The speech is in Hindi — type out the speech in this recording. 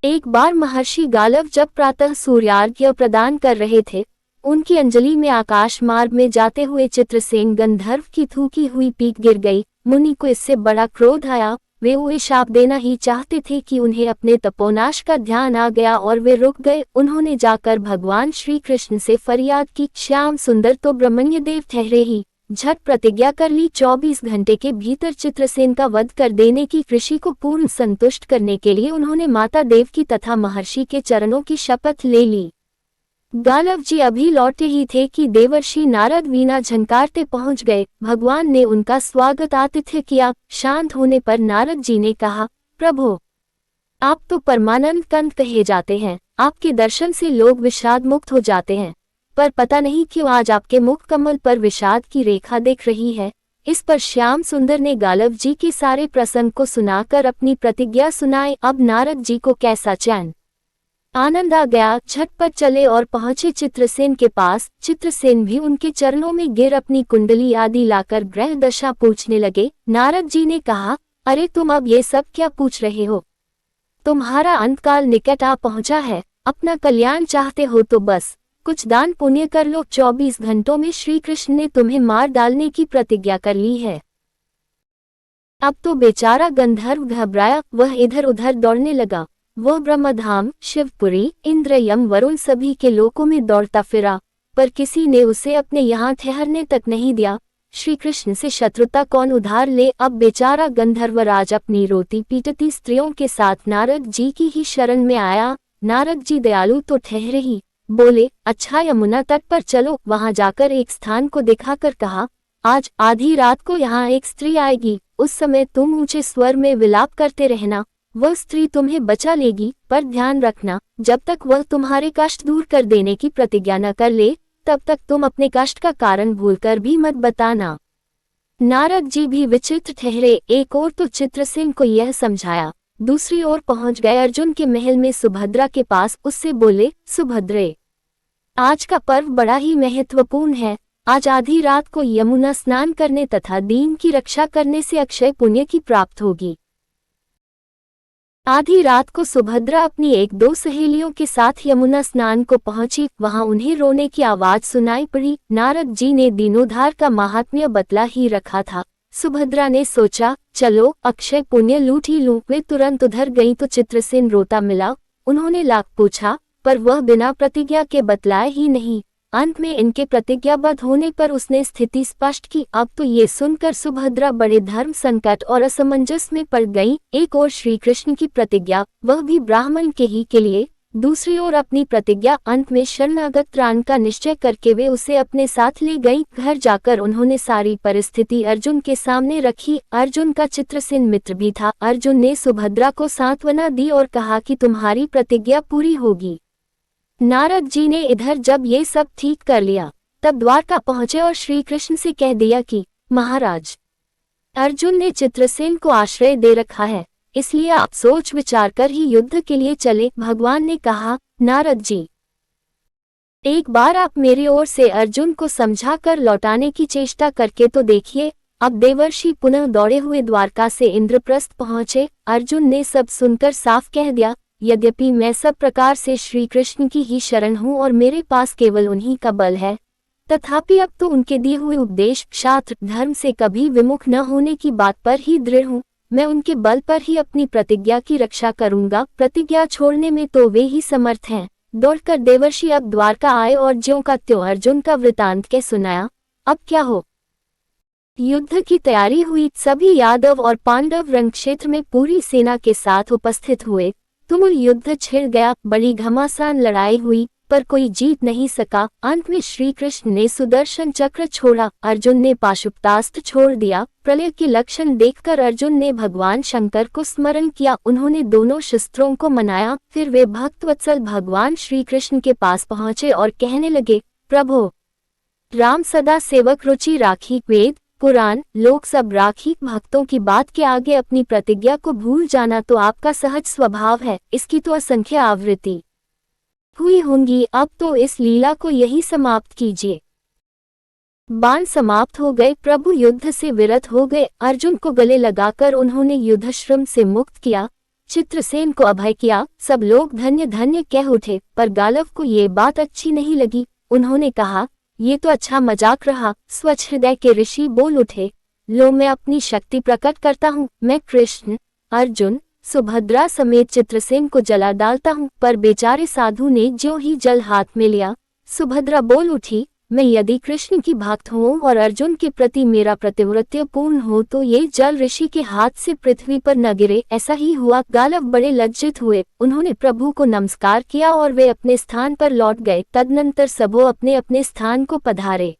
एक बार महर्षि गालव जब प्रातः सूर्यार्घ्य प्रदान कर रहे थे, उनकी अंजलि में आकाश मार्ग में जाते हुए चित्रसेन गंधर्व की थूकी हुई पीठ गिर गई। मुनि को इससे बड़ा क्रोध आया। वे उन्हें शाप देना ही चाहते थे कि उन्हें अपने तपोनाश का ध्यान आ गया और वे रुक गए। उन्होंने जाकर भगवान श्री कृष्ण से फरियाद की, श्याम सुंदर तो ब्रह्मण्य देव ठहरे ही, झट प्रतिज्ञा कर ली 24 घंटे के भीतर चित्रसेन का वध कर देने की। ऋषि को पूर्ण संतुष्ट करने के लिए उन्होंने माता देव की तथा महर्षि के चरणों की शपथ ले ली। गालव जी अभी लौटे ही थे कि देवर्षि नारद वीणा झनकारते पहुंच गए। भगवान ने उनका स्वागत आतिथ्य किया। शांत होने पर नारद जी ने कहा, प्रभो, आप तो परमानंद कंद कहे जाते हैं, आपके दर्शन से लोग विषाद मुक्त हो जाते हैं, पर पता नहीं क्यों आज आपके मुख कमल पर विषाद की रेखा दिख रही है। इस पर श्याम सुंदर ने गालव जी के सारे प्रसंग को सुनाकर अपनी प्रतिज्ञा सुनाई। अब नारद जी को कैसा चैन आनंद आ गया। झटपट चले और पहुंचे चित्रसेन के पास। चित्रसेन भी उनके चरणों में गिर अपनी कुंडली आदि लाकर ग्रह दशा पूछने लगे। नारद जी ने कहा, अरे तुम अब ये सब क्या पूछ रहे हो? तुम्हारा अंतकाल निकट आ पहुंचा है। अपना कल्याण चाहते हो तो बस कुछ दान पुण्य कर लो। 24 घंटों में श्री कृष्ण ने तुम्हें मार डालने की प्रतिज्ञा कर ली है। अब तो बेचारा गंधर्व घबराया। वह इधर उधर दौड़ने लगा। वह ब्रह्मधाम, शिवपुरी, इंद्र, यम, वरुण सभी के लोकों में दौड़ता फिरा, पर किसी ने उसे अपने यहाँ ठहरने तक नहीं दिया। श्री कृष्ण से शत्रुता कौन उधार ले? अब बेचारा गंधर्वराज अपनी रोती पीटती स्त्रियों के साथ नारद जी की ही शरण में आया। नारद जी दयालु तो ठहरे ही, बोले, अच्छा यमुना तट पर चलो। वहां जाकर एक स्थान को दिखाकर कहा, आज आधी रात को यहाँ एक स्त्री आएगी। उस समय तुम ऊंचे स्वर में विलाप करते रहना। वह स्त्री तुम्हें बचा लेगी, पर ध्यान रखना, जब तक वह तुम्हारे कष्ट दूर कर देने की प्रतिज्ञा न कर ले, तब तक तुम अपने कष्ट का कारण भूलकर भी मत बताना। नारद जी भी विचित्र ठहरे। एक ओर तो चित्रसेन को यह समझाया, दूसरी ओर पहुंच गए अर्जुन के महल में सुभद्रा के पास। उससे बोले, सुभद्रे, आज का पर्व बड़ा ही महत्वपूर्ण है। आज आधी रात को यमुना स्नान करने तथा दीन की रक्षा करने से अक्षय पुण्य की प्राप्त होगी। आधी रात को सुभद्रा अपनी एक दो सहेलियों के साथ यमुना स्नान को पहुंची। वहां उन्हें रोने की आवाज सुनाई पड़ी। नारद जी ने दीनोद्धार का महात्म्य बतला ही रखा था। सुभद्रा ने सोचा, चलो अक्षय पुण्य लूट ही लूं। वे तुरंत उधर गई तो चित्रसेन रोता मिला। उन्होंने लाख पूछा, पर वह बिना प्रतिज्ञा के बतलाए ही नहीं। अंत में इनके प्रतिज्ञाबद्ध होने पर उसने स्थिति स्पष्ट की। अब तो ये सुनकर सुभद्रा बड़े धर्म संकट और असमंजस में पड़ गई। एक ओर श्री कृष्ण की प्रतिज्ञा, वह भी ब्राह्मण के ही के लिए, दूसरी ओर अपनी प्रतिज्ञा। अंत में शरणागत त्राण का निश्चय करके वे उसे अपने साथ ले गई। घर जाकर उन्होंने सारी परिस्थिति अर्जुन के सामने रखी। अर्जुन का चित्रसेन मित्र भी था। अर्जुन ने सुभद्रा को सांत्वना दी और कहा कि तुम्हारी प्रतिज्ञा पूरी होगी। नारद जी ने इधर जब ये सब ठीक कर लिया, तब द्वारका पहुंचे और श्री कृष्ण से कह दिया कि महाराज, अर्जुन ने चित्रसेन को आश्रय दे रखा है, इसलिए आप सोच विचार कर ही युद्ध के लिए चले। भगवान ने कहा, नारद जी, एक बार आप मेरी ओर से अर्जुन को समझा कर लौटाने की चेष्टा करके तो देखिए। अब देवर्षि पुनः दौड़े हुए द्वारका से इंद्रप्रस्थ पहुंचे। अर्जुन ने सब सुनकर साफ कह दिया, यद्यपि मैं सब प्रकार से श्री कृष्ण की ही शरण हूँ और मेरे पास केवल उन्हीं का बल है, तथापि अब तो उनके दिए हुए उपदेश, शास्त्र, धर्म से कभी विमुख न होने की बात पर ही दृढ़ हूँ। मैं उनके बल पर ही अपनी प्रतिज्ञा की रक्षा करूंगा। प्रतिज्ञा छोड़ने में तो वे ही समर्थ हैं। दौड़कर देवर्षि अब द्वारका आए और ज्यों का त्यों अर्जुन का वृतांत के सुनाया। अब क्या हो? युद्ध की तैयारी हुई। सभी यादव और पांडव रणक्षेत्र में पूरी सेना के साथ उपस्थित हुए। तुमुल युद्ध छिड़ गया। बड़ी घमासान लड़ाई हुई, पर कोई जीत नहीं सका। अंत में श्री कृष्ण ने सुदर्शन चक्र छोड़ा, अर्जुन ने पाशुपतास्त्र छोड़ दिया। प्रलय के लक्षण देखकर अर्जुन ने भगवान शंकर को स्मरण किया। उन्होंने दोनों शस्त्रों को मनाया। फिर वे भक्तवत्सल भगवान श्री कृष्ण के पास पहुंचे और कहने लगे, प्रभो, राम सदा सेवक रुचि राखी। वेद, पुराण, लोक सब राखी। भक्तों की बात के आगे अपनी प्रतिज्ञा को भूल जाना तो आपका सहज स्वभाव है। इसकी तो असंख्य आवृत्ति हुई होंगी। अब तो इस लीला को यही समाप्त कीजिए। बाण समाप्त हो गए। प्रभु युद्ध से विरत हो गए। अर्जुन को गले लगाकर उन्होंने युद्धश्रम से मुक्त किया। चित्रसेन को अभय किया। सब लोग धन्य धन्य कह उठे, पर गालव को ये बात अच्छी नहीं लगी। उन्होंने कहा, ये तो अच्छा मजाक रहा। स्वच्छ हृदय के ऋषि बोल उठे, लो मैं अपनी शक्ति प्रकट करता हूँ। मैं कृष्ण, अर्जुन, सुभद्रा समेत चित्रसेन को जला डालता हूँ। पर बेचारे साधु ने ज्यों ही जल हाथ में लिया, सुभद्रा बोल उठी, मैं यदि कृष्ण की भक्त हूँ और अर्जुन के प्रति मेरा प्रतिव्रत्य पूर्ण हो तो ये जल ऋषि के हाथ से पृथ्वी पर न गिरे। ऐसा ही हुआ। गालव बड़े लज्जित हुए। उन्होंने प्रभु को नमस्कार किया और वे अपने स्थान पर लौट गए। तदनंतर सबों अपने अपने स्थान को पधारे।